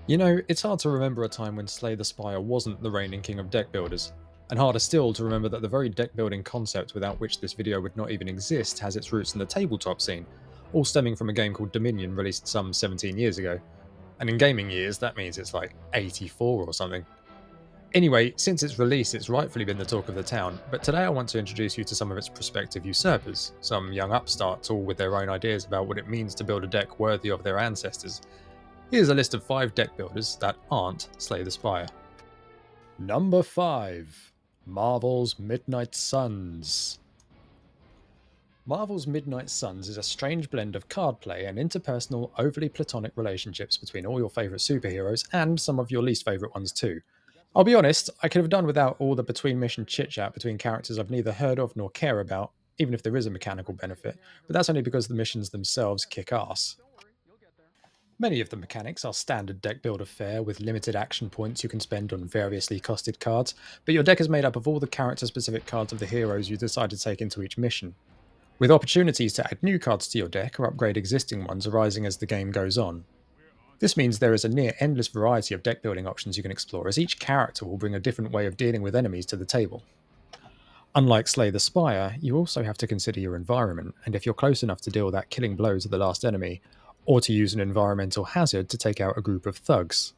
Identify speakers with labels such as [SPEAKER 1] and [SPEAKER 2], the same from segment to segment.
[SPEAKER 1] You know, it's hard to remember a time when Slay the Spire wasn't the reigning king of deck builders, and harder still to remember that the very deck building concept without which this video would not even exist has its roots in the tabletop scene, all stemming from a game called Dominion released some 17 years ago. And in gaming years, that means it's like 84 or something. Anyway, since its release, it's rightfully been the talk of the town, but today I want to introduce you to some of its prospective usurpers, some young upstarts all with their own ideas about what it means to build a deck worthy of their ancestors. Here's a list of 5 deck builders that aren't Slay the Spire. Number 5. Marvel's Midnight Suns. Marvel's Midnight Suns is a strange blend of card play and interpersonal, overly platonic relationships between all your favourite superheroes and some of your least favourite ones too. I'll be honest, I could have done without all the between mission chit chat between characters I've neither heard of nor care about, even if there is a mechanical benefit, but that's only because the missions themselves kick ass. Many of the mechanics are standard deck builder fare with limited action points you can spend on variously costed cards, but your deck is made up of all the character specific cards of the heroes you decide to take into each mission, with opportunities to add new cards to your deck or upgrade existing ones arising as the game goes on. This means there is a near endless variety of deck building options you can explore, as each character will bring a different way of dealing with enemies to the table. Unlike Slay the Spire, you also have to consider your environment, and if you're close enough to deal that killing blow to the last enemy, or to use an environmental hazard to take out a group of thugs.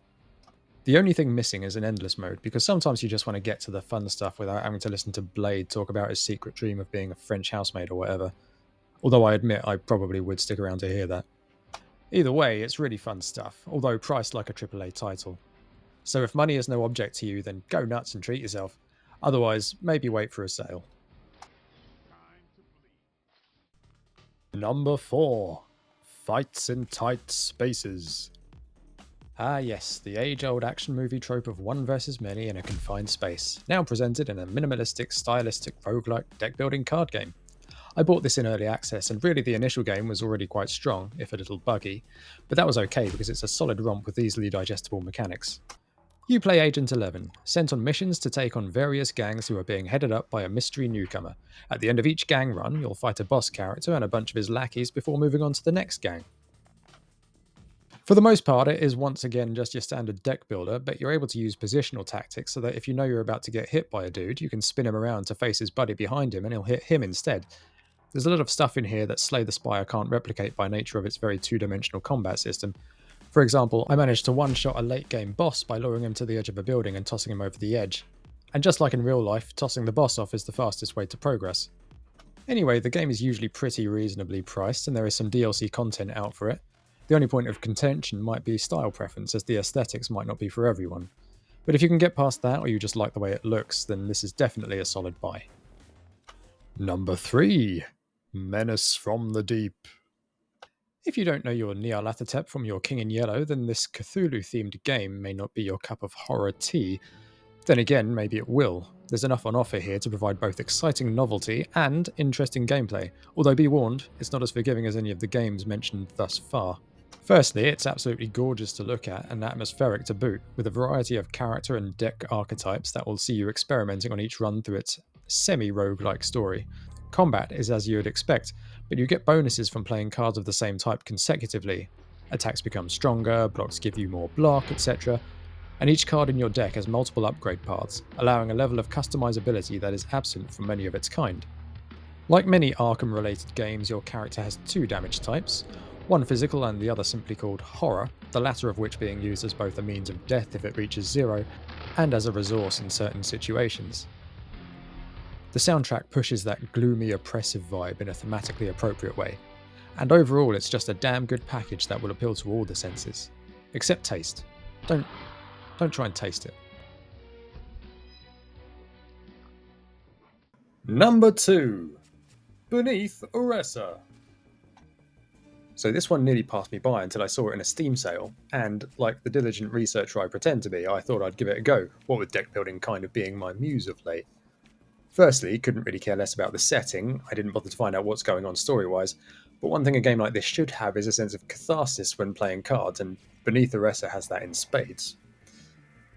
[SPEAKER 1] The only thing missing is an endless mode, because sometimes you just want to get to the fun stuff without having to listen to Blade talk about his secret dream of being a French housemaid or whatever. Although I admit I probably would stick around to hear that. Either way, it's really fun stuff, although priced like a AAA title. So if money is no object to you, then go nuts and treat yourself. Otherwise, maybe wait for a sale. Number 4. Fights in Tight Spaces. Ah yes, the age-old action movie trope of one versus many in a confined space, now presented in a minimalistic, stylistic roguelike deck-building card game. I bought this in early access, and really the initial game was already quite strong, if a little buggy, but that was okay because it's a solid romp with easily digestible mechanics. You play Agent 11, sent on missions to take on various gangs who are being headed up by a mystery newcomer. At the end of each gang run, you'll fight a boss character and a bunch of his lackeys before moving on to the next gang. For the most part, it is once again just your standard deck builder, but you're able to use positional tactics so that if you know you're about to get hit by a dude, you can spin him around to face his buddy behind him and he'll hit him instead. There's a lot of stuff in here that Slay the Spire can't replicate by nature of its very two-dimensional combat system. For example, I managed to one-shot a late-game boss by luring him to the edge of a building and tossing him over the edge. And just like in real life, tossing the boss off is the fastest way to progress. Anyway, the game is usually pretty reasonably priced and there is some DLC content out for it. The only point of contention might be style preference, as the aesthetics might not be for everyone. But if you can get past that, or you just like the way it looks, then this is definitely a solid buy. Number 3. Menace from the Deep. If you don't know your Nyarlathotep from your King in Yellow, then this Cthulhu-themed game may not be your cup of horror tea. Then again, maybe it will. There's enough on offer here to provide both exciting novelty and interesting gameplay, although be warned, it's not as forgiving as any of the games mentioned thus far. Firstly, it's absolutely gorgeous to look at and atmospheric to boot, with a variety of character and deck archetypes that will see you experimenting on each run through its semi-roguelike story. Combat is as you would expect, but you get bonuses from playing cards of the same type consecutively. Attacks become stronger, blocks give you more block, etc., and each card in your deck has multiple upgrade paths, allowing a level of customizability that is absent from many of its kind. Like many Arkham-related games, your character has 2 damage types, one physical and the other simply called Horror, the latter of which being used as both a means of death if it reaches 0, and as a resource in certain situations. The soundtrack pushes that gloomy, oppressive vibe in a thematically appropriate way, and overall it's just a damn good package that will appeal to all the senses. Except taste. Don't try and taste it. Number 2. Beneath Oresa. So this one nearly passed me by until I saw it in a Steam sale, and like the diligent researcher I pretend to be, I thought I'd give it a go, what with deck building kind of being my muse of late. Firstly, couldn't really care less about the setting, I didn't bother to find out what's going on story-wise, but one thing a game like this should have is a sense of catharsis when playing cards, and Beneath Oresa has that in spades.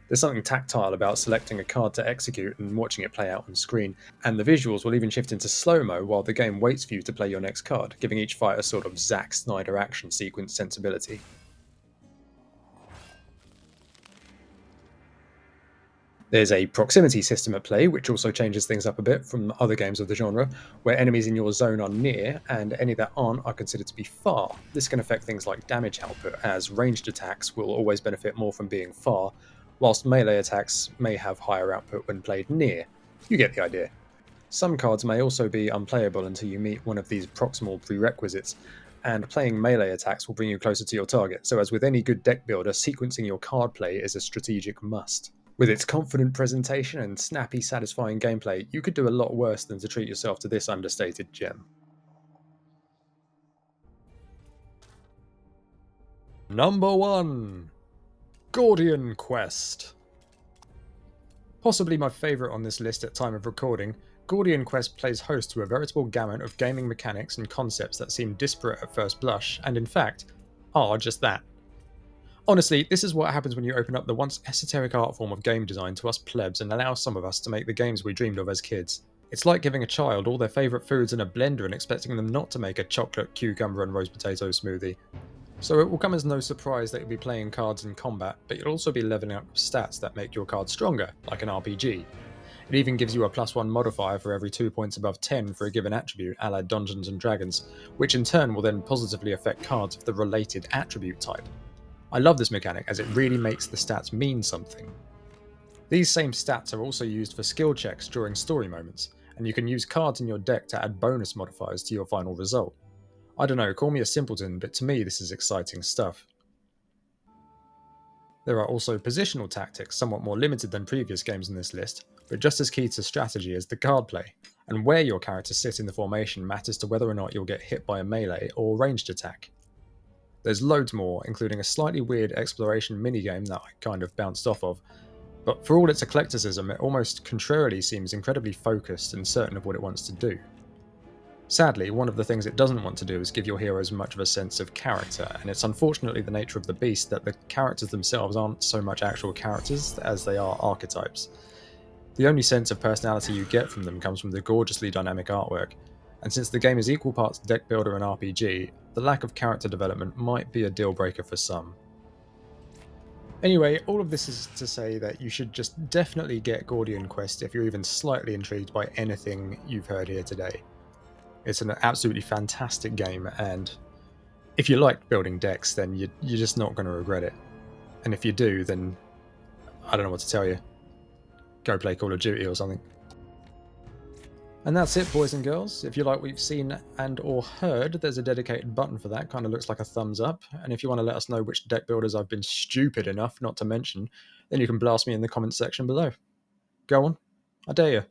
[SPEAKER 1] There's something tactile about selecting a card to execute and watching it play out on screen, and the visuals will even shift into slow-mo while the game waits for you to play your next card, giving each fight a sort of Zack Snyder action sequence sensibility. There's a proximity system at play, which also changes things up a bit from other games of the genre, where enemies in your zone are near, and any that aren't are considered to be far. This can affect things like damage output, as ranged attacks will always benefit more from being far, whilst melee attacks may have higher output when played near. You get the idea. Some cards may also be unplayable until you meet one of these proximal prerequisites, and playing melee attacks will bring you closer to your target, so as with any good deck builder, sequencing your card play is a strategic must. With its confident presentation and snappy, satisfying gameplay, you could do a lot worse than to treat yourself to this understated gem. Number 1. Gordian Quest. Possibly my favourite on this list at time of recording, Gordian Quest plays host to a veritable gamut of gaming mechanics and concepts that seem disparate at first blush, and in fact, are just that. Honestly, this is what happens when you open up the once esoteric art form of game design to us plebs and allow some of us to make the games we dreamed of as kids. It's like giving a child all their favourite foods in a blender and expecting them not to make a chocolate, cucumber and roast potato smoothie. So it will come as no surprise that you'll be playing cards in combat, but you'll also be leveling up stats that make your card stronger, like an RPG. It even gives you a +1 modifier for every 2 points above 10 for a given attribute, a la Dungeons and Dragons, which in turn will then positively affect cards of the related attribute type. I love this mechanic as it really makes the stats mean something. These same stats are also used for skill checks during story moments, and you can use cards in your deck to add bonus modifiers to your final result. I don't know, call me a simpleton, but to me this is exciting stuff. There are also positional tactics, somewhat more limited than previous games in this list, but just as key to strategy as the card play, and where your characters sit in the formation matters to whether or not you'll get hit by a melee or ranged attack. There's loads more, including a slightly weird exploration minigame that I kind of bounced off of, but for all its eclecticism, it almost contrarily seems incredibly focused and certain of what it wants to do. Sadly, one of the things it doesn't want to do is give your heroes much of a sense of character, and it's unfortunately the nature of the beast that the characters themselves aren't so much actual characters as they are archetypes. The only sense of personality you get from them comes from the gorgeously dynamic artwork, and since the game is equal parts deck builder and RPG, the lack of character development might be a deal breaker for some. Anyway, all of this is to say that you should just definitely get Gordian Quest if you're even slightly intrigued by anything you've heard here today. It's an absolutely fantastic game, and if you like building decks, then you're just not going to regret it. And if you do, then I don't know what to tell you. Go play Call of Duty or something. And that's it, boys and girls. If you like what you've seen and or heard, there's a dedicated button for that, kind of looks like a thumbs up. And if you want to let us know which deck builders I've been stupid enough not to mention, then you can blast me in the comments section below. Go on, I dare you.